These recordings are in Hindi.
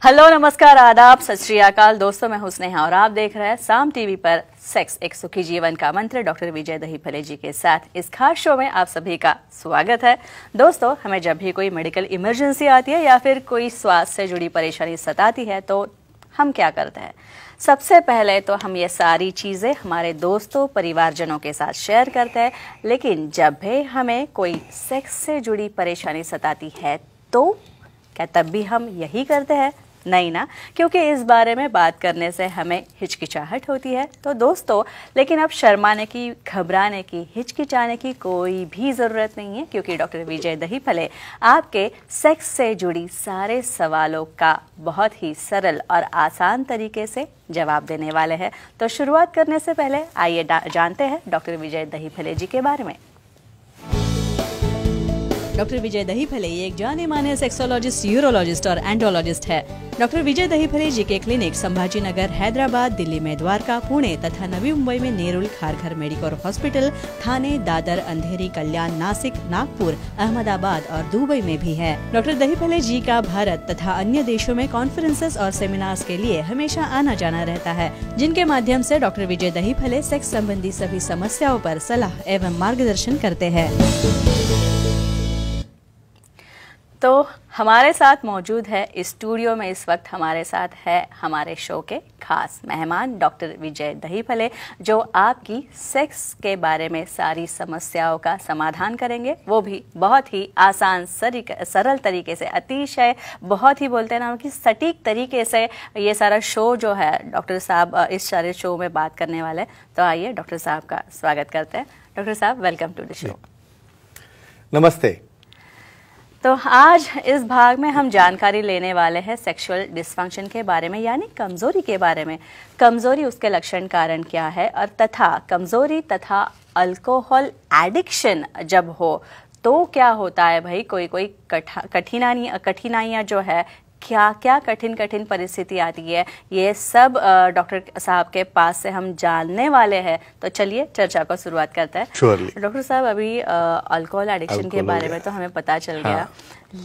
हेलो, नमस्कार, आदाब, सत श्री अकाल। दोस्तों, मैं हूं स्नेहा और आप देख रहे हैं साम टीवी पर सेक्स एक सुखी जीवन का मंत्र डॉक्टर विजय दहीफले जी के साथ इस खास शो में आप सभी का स्वागत है। दोस्तों, हमें जब भी कोई मेडिकल इमरजेंसी आती है या फिर कोई स्वास्थ्य से जुड़ी परेशानी सताती है तो हम क्या करते हैं? सबसे पहले तो हम ये सारी चीज़ें हमारे दोस्तों परिवारजनों के साथ शेयर करते हैं, लेकिन जब भी हमें कोई सेक्स से जुड़ी परेशानी सताती है तो क्या तब भी हम यही करते हैं? नहीं ना, क्योंकि इस बारे में बात करने से हमें हिचकिचाहट होती है। तो दोस्तों, लेकिन अब शर्माने की, घबराने की, हिचकिचाने की कोई भी ज़रूरत नहीं है, क्योंकि डॉक्टर विजय दहीफले आपके सेक्स से जुड़ी सारे सवालों का बहुत ही सरल और आसान तरीके से जवाब देने वाले हैं। तो शुरुआत करने से पहले आइए जानते हैं डॉक्टर विजय दहीफले जी के बारे में। डॉक्टर विजय दहीफले एक जाने माने सेक्सोलॉजिस्ट, यूरोलॉजिस्ट और एंडोलॉजिस्ट है। डॉक्टर विजय दहीफले जी के क्लिनिक संभाजी नगर, हैदराबाद, दिल्ली में द्वारका, पुणे तथा नवी मुंबई में नेरुल, खारघर मेडिकोर हॉस्पिटल, थाने, दादर, अंधेरी, कल्याण, नासिक, नागपुर, अहमदाबाद और दुबई में भी है। डॉक्टर दहीफले जी का भारत तथा अन्य देशों में कॉन्फ्रेंसेस और सेमिनार्स के लिए हमेशा आना जाना रहता है, जिनके माध्यम से डॉक्टर विजय दहीफले सेक्स संबंधी सभी समस्याओं पर सलाह एवं मार्गदर्शन करते हैं। तो हमारे साथ मौजूद है इस स्टूडियो में इस वक्त हमारे साथ है हमारे शो के खास मेहमान डॉक्टर विजय दहीफले, जो आपकी सेक्स के बारे में सारी समस्याओं का समाधान करेंगे, वो भी बहुत ही आसान सरल तरीके से, अतिशय बहुत ही बोलते हैं ना कि सटीक तरीके से। ये सारा शो जो है डॉक्टर साहब इस सारे शो में बात करने वाले हैं। तो आइए डॉक्टर साहब का स्वागत करते हैं। डॉक्टर साहब, वेलकम टू द शो। नमस्ते। तो आज इस भाग में हम जानकारी लेने वाले हैं सेक्सुअल डिसफंक्शन के बारे में, यानी कमजोरी के बारे में। कमजोरी, उसके लक्षण, कारण क्या है, और तथा कमजोरी तथा अल्कोहल एडिक्शन जब हो तो क्या होता है भाई। कोई कठिनाइयाँ जो है, क्या क्या कठिन परिस्थिति आती है, ये सब डॉक्टर साहब के पास से हम जानने वाले हैं। तो चलिए चर्चा को शुरुआत करते हैं। डॉक्टर साहब, अभी अल्कोहल एडिक्शन के बारे में तो हमें पता चल गया,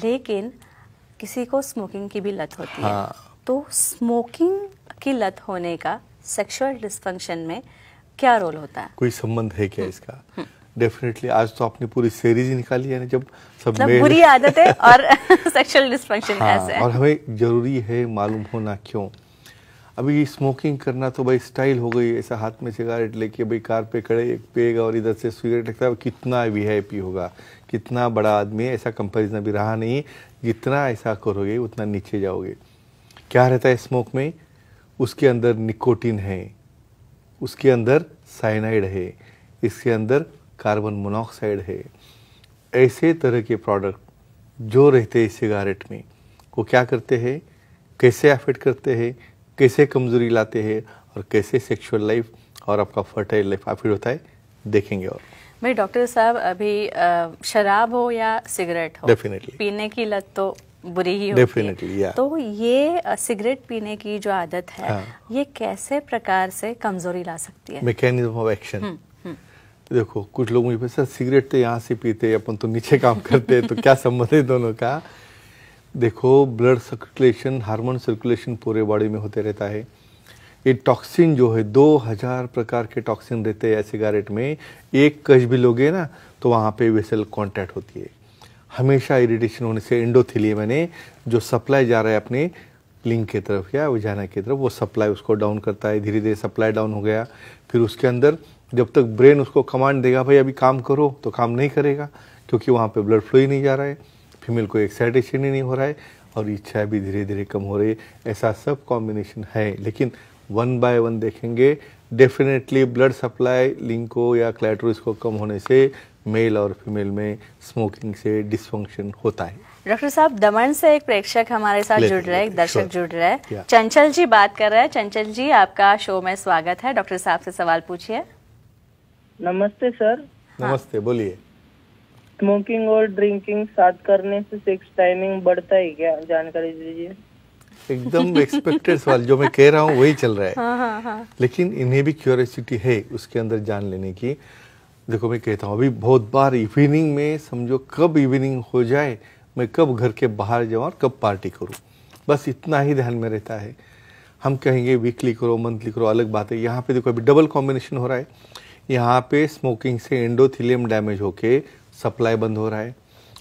लेकिन किसी को स्मोकिंग की भी लत होती है। तो स्मोकिंग की लत होने का सेक्सुअल डिसफंक्शन में क्या रोल होता है? कोई संबंध है क्या इसका? डेफिनेटली। आज तो आपने पूरी सीरीज ही निकाली है ना, जब सब बुरी आदतें और सेक्सुअल डिसफंक्शन कैसे है। और हमें जरूरी है मालूम होना क्यों। अभी स्मोकिंग करना तो भाई स्टाइल हो गई, ऐसा हाथ में सिगारेट लेके भाई कार पे खड़े एक पेगा और इधर से सिगरेट लगता है, कितना वीआईपी होगा, कितना बड़ा आदमी है, ऐसा कंपैरिजन अभी रहा नहीं। जितना ऐसा करोगे उतना नीचे जाओगे। क्या रहता है स्मोक में? उसके अंदर निकोटीन है, उसके अंदर साइनाइड है, इसके अंदर कार्बन मोनोऑक्साइड है। ऐसे तरह के प्रोडक्ट जो रहते हैं सिगारेट में, वो क्या करते हैं, कैसे अफेक्ट करते हैं, कैसे कमजोरी लाते हैं और कैसे सेक्सुअल लाइफ और आपका फर्टाइल लाइफ अफेक्ट होता है, देखेंगे। और भाई डॉक्टर साहब, अभी शराब हो या सिगरेट हो, डेफिनेटली पीने की लत तो बुरी ही होती डेफिनेटली है। तो ये सिगरेट पीने की जो आदत है, ये कैसे प्रकार से कमजोरी ला सकती है? Mechanism of action. देखो, कुछ लोग मुझे सर सिगरेट तो यहाँ से पीते, अपन तो नीचे काम करते हैं, तो क्या संबंध है दोनों का? देखो, ब्लड सर्कुलेशन, हार्मोन सर्कुलेशन पूरे बॉडी में होते रहता है। ये टॉक्सिन जो है, 2000 प्रकार के टॉक्सिन रहते हैं सिगरेट में। एक कश भी लोगे ना तो वहाँ पे वेसल कॉन्टैक्ट होती है। हमेशा इरिटेशन होने से एंडोथेलियम यानी जो सप्लाई जा रहा है अपने लिंग की तरफ या वजाना की तरफ, वो सप्लाई उसको डाउन करता है। धीरे धीरे सप्लाई डाउन हो गया, फिर उसके अंदर जब तक ब्रेन उसको कमांड देगा भाई अभी काम करो, तो काम नहीं करेगा, क्योंकि वहाँ पे ब्लड फ्लो ही नहीं जा रहा है, फीमेल को एक्साइटेशन ही नहीं हो रहा है, और इच्छा भी धीरे धीरे कम हो रही है। ऐसा सब कॉम्बिनेशन है। लेकिन वन बाय वन देखेंगे, डेफिनेटली ब्लड सप्लाई लिंग को या क्लैटोरिस को कम होने से मेल और फीमेल में स्मोकिंग से डिसफंक्शन होता है। डॉक्टर साहब, दमन से एक प्रेक्षक हमारे साथ जुड़ रहे हैं, एक दर्शक जुड़ रहे हैं। चंचल जी बात कर रहे हैं। चंचल जी, आपका शो में स्वागत है। डॉक्टर साहब से सवाल पूछिए। नमस्ते सर। नमस्ते, बोलिए। स्मोकिंग और ड्रिंकिंग साथ करने से सेक्स टाइमिंग बढ़ता है क्या? जानकारी दीजिए। एकदम एक्सपेक्टेड सवाल, जो मैं कह रहा हूँ वही चल रहा है। लेकिन इन्हें भी क्यूरियोसिटी है उसके अंदर जान लेने की। देखो, मैं कहता हूँ अभी बहुत बार इवनिंग में, समझो कब इवनिंग हो जाए, मैं कब घर के बाहर जाऊँ और कब पार्टी करूँ, बस इतना ही ध्यान में रहता है। हम कहेंगे वीकली करो, मंथली करो, अलग बात है। यहाँ पे देखो अभी डबल कॉम्बिनेशन हो रहा है। यहाँ पे स्मोकिंग से एंडोथेलियम डैमेज होके सप्लाई बंद हो रहा है,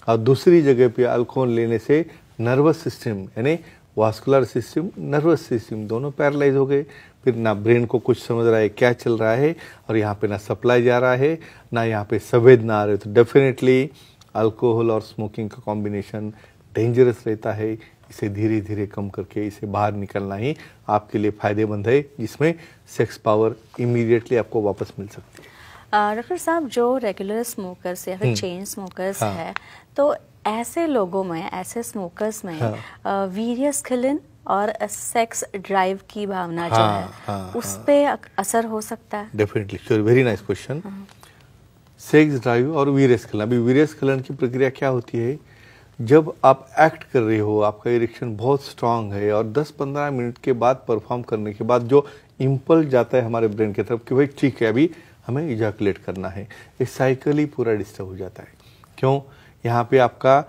और दूसरी जगह पे अल्कोहल लेने से नर्वस सिस्टम यानी वास्कुलर सिस्टम, नर्वस सिस्टम दोनों पैरालाइज हो गए। फिर ना ब्रेन को कुछ समझ रहा है क्या चल रहा है, और यहाँ पे ना सप्लाई जा रहा है, ना यहाँ पे संवेदना आ रही है। तो डेफिनेटली अल्कोहल और स्मोकिंग का कॉम्बिनेशन डेंजरस रहता है। इसे धीरे धीरे कम करके इसे बाहर निकलना ही आपके लिए फायदेमंद है, जिसमें सेक्स पावर इमीडिएटली आपको वापस मिल सकती है। डॉक्टर साहब, जो रेगुलर स्मोकर्स या फिर चेन स्मोकर्स है, तो ऐसे लोगों में, ऐसे स्मोकर्स में वीर्यस्खलन और सेक्स ड्राइव की भावना जो है उस पे असर हो सकता है? Definitely, sure, very nice question. Sex drive और वीर्यस्खलन, अभी वीर्यस्खलन की प्रक्रिया क्या होती है? जब आप एक्ट कर रहे हो, आपका इरेक्शन बहुत स्ट्रांग है, और 10-15 मिनट के बाद परफॉर्म करने के बाद जो इम्पल्स जाता है हमारे ब्रेन की तरफ कि भाई ठीक है अभी हमें इजैकुलेट करना है, ये साइकिल ही पूरा डिस्टर्ब हो जाता है। क्यों? यहाँ पे आपका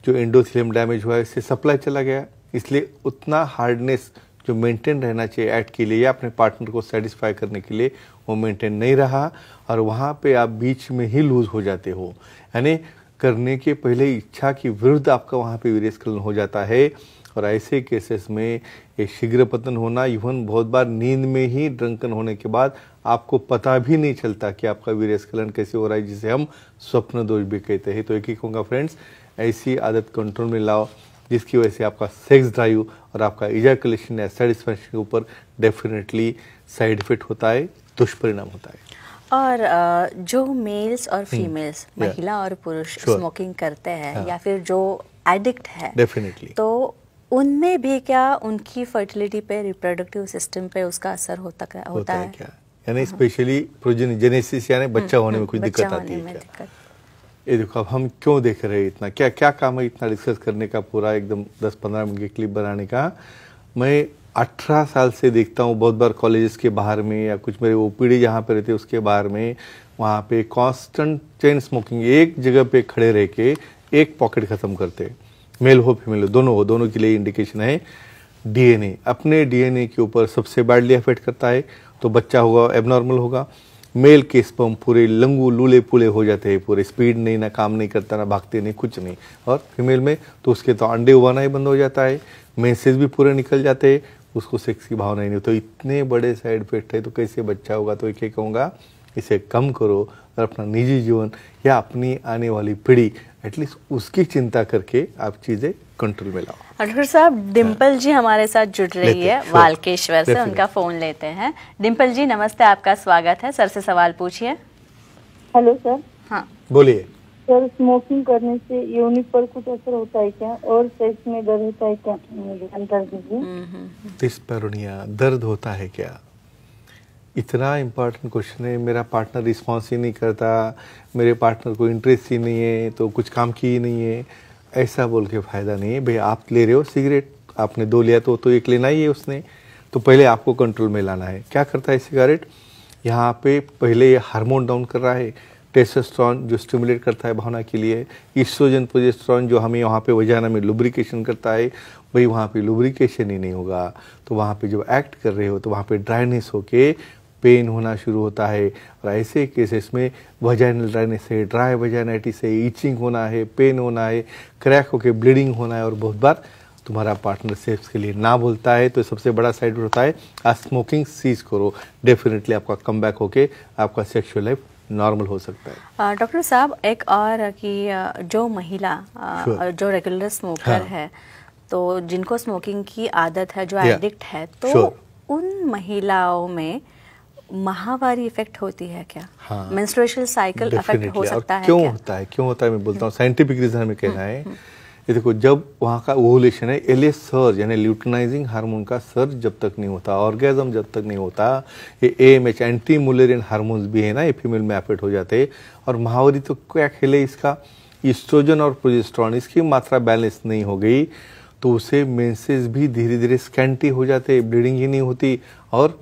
जो एंडोथेलियम डैमेज हुआ है इससे सप्लाई चला गया, इसलिए उतना हार्डनेस जो मेंटेन रहना चाहिए एक्ट के लिए या अपने पार्टनर को सेटिस्फाई करने के लिए वो मेंटेन नहीं रहा, और वहाँ पे आप बीच में ही लूज हो जाते हो। यानी करने के पहले इच्छा की विरुद्ध आपका वहाँ पे वीर्यस्खलन हो जाता है, और ऐसे केसेस में ये शीघ्र पतन होना, इवन बहुत बार नींद में ही ड्रंकन होने के बाद आपको पता भी नहीं चलता कि आपका वीर्यस्खलन कैसे हो रहा है, जिसे हम स्वप्न दोष भी कहते हैं। तो एक ही कहूँगा फ्रेंड्स, ऐसी आदत कंट्रोल में लाओ जिसकी वजह से आपका सेक्स ड्राइव और आपका इजैकुलेशन या सेटिस्फैक्शन के ऊपर डेफिनेटली साइड इफेक्ट होता है, दुष्परिणाम होता है। और जो मेल्स और फीमेल्स, महिला और पुरुष स्मोकिंग करते हैं या फिर जो एडिक्ट है, डेफिनेटली, तो उनमें भी क्या उनकी फर्टिलिटी पे, रिप्रोडक्टिव सिस्टम पे उसका असर होता है क्या? यानी स्पेशली प्रोजेनेसिस यानी बच्चा होने में कुछ दिक्कत आती है क्या? ये देखो, अब हम क्यों देख रहे हैं इतना, क्या क्या काम है इतना डिस्कस करने का, पूरा एकदम 10-15 मिनट की क्लिप बनाने का। मैं 18 साल से देखता हूँ बहुत बार कॉलेजेस के बाहर में या कुछ मेरे ओपीडी जहाँ पे रहते उसके बाहर में, वहाँ पे कांस्टेंट चेन स्मोकिंग, एक जगह पे खड़े रह के एक पॉकेट खत्म करते, मेल हो फीमेल हो, दोनों के लिए इंडिकेशन है डीएनए। अपने डीएनए के ऊपर सबसे बैडली अफेक्ट करता है, तो बच्चा होगा एबनॉर्मल होगा। मेल के स्पर्म पूरे लंगू लूले पुले हो जाते हैं, पूरे स्पीड नहीं, ना काम नहीं करता, ना भागते नहीं, कुछ नहीं। और फीमेल में तो उसके तो अंडे उबाना ही बंद हो जाता है, मेंसेस भी पूरे निकल जाते हैं, उसको सेक्स की भावना ही नहीं। तो इतने बड़े साइड इफेक्ट है, तो कैसे बच्चा होगा? तो एक कहूँगा, इसे कम करो और अपना निजी जीवन या अपनी आने वाली पीढ़ी एटलीस्ट उसकी चिंता करके आप चीजें कंट्रोल में लाओ। डॉक्टर साहब, डिम्पल जी हमारे साथ जुड़ रही है वालकेश्वर से, उनका फोन लेते हैं। डिम्पल जी नमस्ते, आपका स्वागत है, सर से सवाल पूछिए। Hello sir. हाँ बोलिए। सर, स्मोकिंग करने से योनि पर कुछ असर होता है क्या, और सेक्स में दर्द होता है क्या, मुझे जानकारी दीजिए। डिस्पैरोनिया, दर्द होता है क्या? इतना इम्पोर्टेंट क्वेश्चन है। मेरा पार्टनर रिस्पॉन्स ही नहीं करता, मेरे पार्टनर को इंटरेस्ट ही नहीं है, तो कुछ काम की ही नहीं है, ऐसा बोल के फ़ायदा नहीं है। भाई आप ले रहे हो सिगरेट, आपने 2 लिया तो एक लेना ही है उसने, तो पहले आपको कंट्रोल में लाना है। क्या करता है सिगरेट? यहाँ पे पहले ये हार्मोन डाउन कर रहा है, टेस्टोस्टेरोन जो स्टिमुलेट करता है भावना के लिए, ईस्ट्रोजन प्रोजेस्टेरोन जो हमें वहाँ पे वजाना में लुब्रिकेशन करता है। भाई वहाँ पे लुब्रिकेशन ही नहीं होगा, तो वहाँ पे जब एक्ट कर रहे हो तो वहाँ पे ड्राइनेस होके पेन होना शुरू होता है, और ऐसे केसेस में वजाइनल ड्राइनेस है, ड्राई वजाइनाइटिस है, ईचिंग होना है, पेन होना है, क्रैक होके ब्लीडिंग होना है, और बहुत बार तुम्हारा पार्टनर सेक्स के लिए ना बोलता है। तो सबसे बड़ा साइड होता है, आज स्मोकिंग सीज करो, डेफिनेटली आपका कम बैक होके आपका सेक्सुअल लाइफ नॉर्मल हो सकता है। डॉक्टर साहब, एक और कि जो महिला जो रेगुलर स्मोकर है, तो जिनको स्मोकिंग की आदत है, जो एडिक्ट है, तो उन महिलाओं में माहवारी इफेक्ट होती है क्या? मेंस्ट्रुएशन साइकिल इफेक्ट हो सकता है? क्यों होता है? क्यों होता है मैं बोलता हूँ, साइंटिफिक रीजन हमें कहना है। ये देखो, जब वहाँ का ओवुलेशन है, एलएच सर्ज यानी ल्यूटिनाइजिंग हार्मोन का सर्ज जब तक नहीं होता, ऑर्गेजम जब तक नहीं होता, ये एएमएच एंटी मुलेरियन हार्मोन्स भी है ना, ये फीमेल में अफेक्ट हो जाते हैं। और माहवारी तो क्या खेले इसका, ईस्ट्रोजन और प्रोजेस्टेरोन इसकी मात्रा बैलेंस नहीं हो गई, तो उसे मेंसेस भी धीरे धीरे स्कैंटी हो जाते, ब्लीडिंग ही नहीं होती, और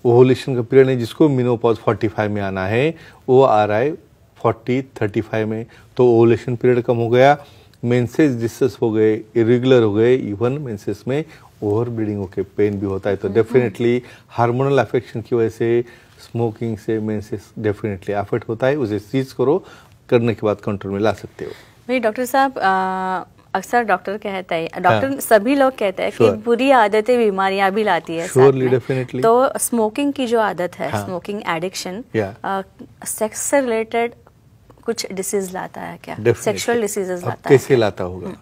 ओवुलेशन का पीरियड है जिसको मेनोपॉज 45 में आना है, वो आ रहा है 40-35 में, तो ओवुलेशन पीरियड कम हो गया, मेंसेस डिस्टर्ब हो गए, इरेगुलर हो गए, इवन मेंसेस में ओवर ब्लीडिंग होके पेन भी होता है, तो डेफिनेटली हार्मोनल अफेक्शन की वजह से स्मोकिंग से मेंसेस डेफिनेटली अफेक्ट होता है। उसे सीज करो, करने के बाद कंट्रोल में ला सकते हो। भाई डॉक्टर साहब, अक्सर डॉक्टर कहता है, डॉक्टर सभी लोग कहते हैं कि बुरी आदतें बीमारियां भी लाती है साथ में। डेफिनेटली। तो स्मोकिंग की जो आदत है, स्मोकिंग एडिक्शन, सेक्स से रिलेटेड कुछ डिसीज लाता है क्या? सेक्सुअल डिसीजेस लाता है? कैसे लाता होगा?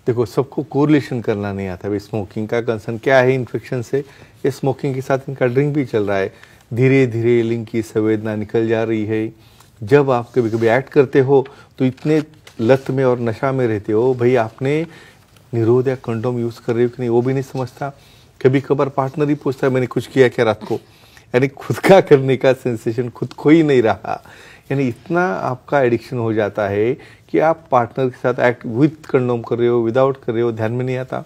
देखो, सबको कोरिलेशन करना नहीं आता। भाई स्मोकिंग का कंसर्न क्या है इन्फेक्शन से, ये स्मोकिंग के साथ इनका ड्रिंक भी चल रहा है, धीरे धीरे लिंग की संवेदना निकल जा रही है। जब आप कभी कभी एक्ट करते हो तो इतने लत में और नशा में रहते हो, भाई आपने निरोध या कंडोम यूज कर रहे हो कि नहीं वो भी नहीं समझता। कभी कभार पार्टनर ही पूछता है मैंने कुछ किया क्या रात को, यानी खुद का करने का सेंसेशन खुद को ही नहीं रहा। यानी इतना आपका एडिक्शन हो जाता है कि आप पार्टनर के साथ एक्ट विद कंडोम कर रहे हो, विदाउट कर रहे हो, ध्यान में नहीं आता।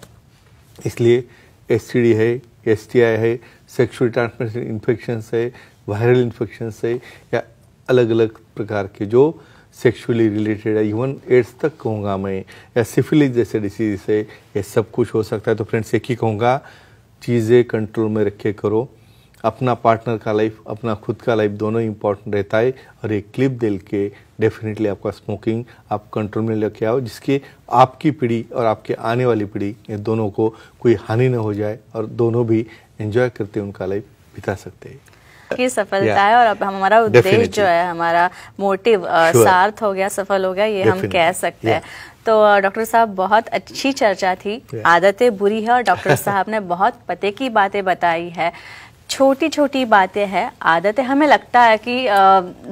इसलिए एसटीडी है, एसटीआई है, सेक्सुअल ट्रांसमिटेड इन्फेक्शन है, वायरल इन्फेक्शन है, या अलग अलग प्रकार के जो सेक्सुअली रिलेटेड है, इवन एड्स तक कहूँगा मैं, या सिफिलिस जैसे डिसीज है, ये सब कुछ हो सकता है। तो फ्रेंड्स, एक ही कहूँगा, चीज़ें कंट्रोल में रखे करो। अपना पार्टनर का लाइफ, अपना खुद का लाइफ दोनों इंपॉर्टेंट रहता है। और एक क्लिप देख के डेफिनेटली आपका स्मोकिंग आप कंट्रोल में लेके आओ, जिसके आपकी पीढ़ी और आपके आने वाली पीढ़ी ये दोनों को कोई हानि न हो जाए और दोनों भी एंजॉय करते उनका लाइफ बिता सकते हैं। की सफलता है और अब हमारा उद्देश्य जो है, हमारा मोटिव सार्थ हो गया, सफल हो गया, ये हम कह सकते हैं। तो डॉक्टर साहब, बहुत अच्छी चर्चा थी। आदतें बुरी है और डॉक्टर साहब ने बहुत पते की बातें बताई है। छोटी छोटी बातें हैं, आदतें। हमें लगता है कि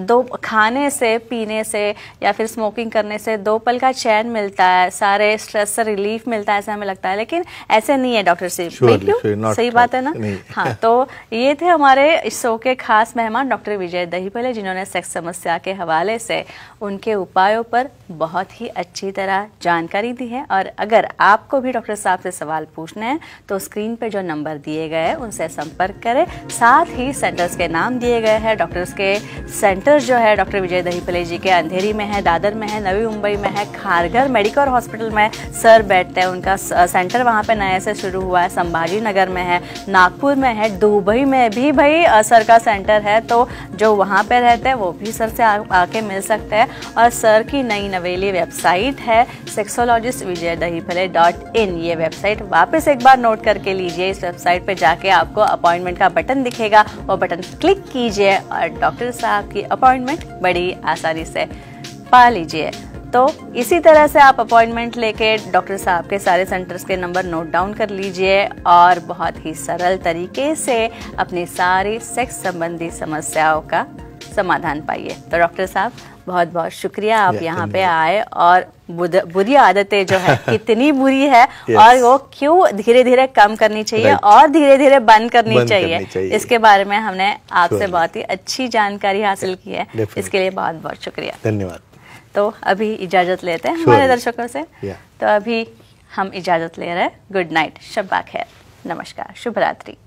दो खाने से, पीने से या फिर स्मोकिंग करने से 2 पल का चैन मिलता है, सारे स्ट्रेस से रिलीफ मिलता है, ऐसा हमें लगता है, लेकिन ऐसे नहीं है डॉक्टर साहब। क्यों? सही बात है ना? हाँ, तो ये थे हमारे इस शो के खास मेहमान डॉक्टर विजय दहीफले, जिन्होंने सेक्स समस्या के हवाले से उनके उपायों पर बहुत ही अच्छी तरह जानकारी दी है। और अगर आपको भी डॉक्टर साहब से सवाल पूछने हैं तो स्क्रीन पर जो नंबर दिए गए हैं उनसे संपर्क करें। साथ ही सेंटर्स के नाम दिए गए हैं। डॉक्टर्स के सेंटर्स जो है डॉक्टर विजय दहीफले जी के अंधेरी में है, दादर में है, नवी मुंबई में है, खारघर मेडिकल हॉस्पिटल में सर बैठते हैं, उनका सेंटर वहाँ पे नए से शुरू हुआ है, संभाजी नगर में है, नागपुर में है, दुबई में भी भाई सर का सेंटर है। तो जो वहाँ पे रहते हैं वो भी सर से आके मिल सकते हैं। और सर की नई नवेली वेबसाइट है sexologistvijaydahipale.in। ये वेबसाइट वापस एक बार नोट करके लीजिए। इस वेबसाइट पे जाके आपको अपॉइंटमेंट का बटन दिखेगा, वो बटन क्लिक कीजिए और डॉक्टर साहब की अपॉइंटमेंट बड़ी आसानी से पा लीजिए। तो इसी तरह से आप अपॉइंटमेंट लेके डॉक्टर साहब के सारे सेंटर्स के नंबर नोट डाउन कर लीजिए और बहुत ही सरल तरीके से अपनी सारी सेक्स संबंधी समस्याओं का समाधान पाइए। तो डॉक्टर साहब, बहुत बहुत शुक्रिया, आप यहाँ पे आए और बुरी आदतें जो है कितनी बुरी है और वो क्यों धीरे धीरे कम करनी चाहिए और धीरे धीरे बंद करनी चाहिए, इसके बारे में हमने आपसे बहुत ही अच्छी जानकारी हासिल की है। इसके लिए बहुत बहुत शुक्रिया। धन्यवाद। तो अभी इजाजत लेते हैं हमारे दर्शकों से। तो अभी हम इजाजत ले रहे हैं। गुड नाइट, शब्बा खैर, नमस्कार, शुभ रात्रि।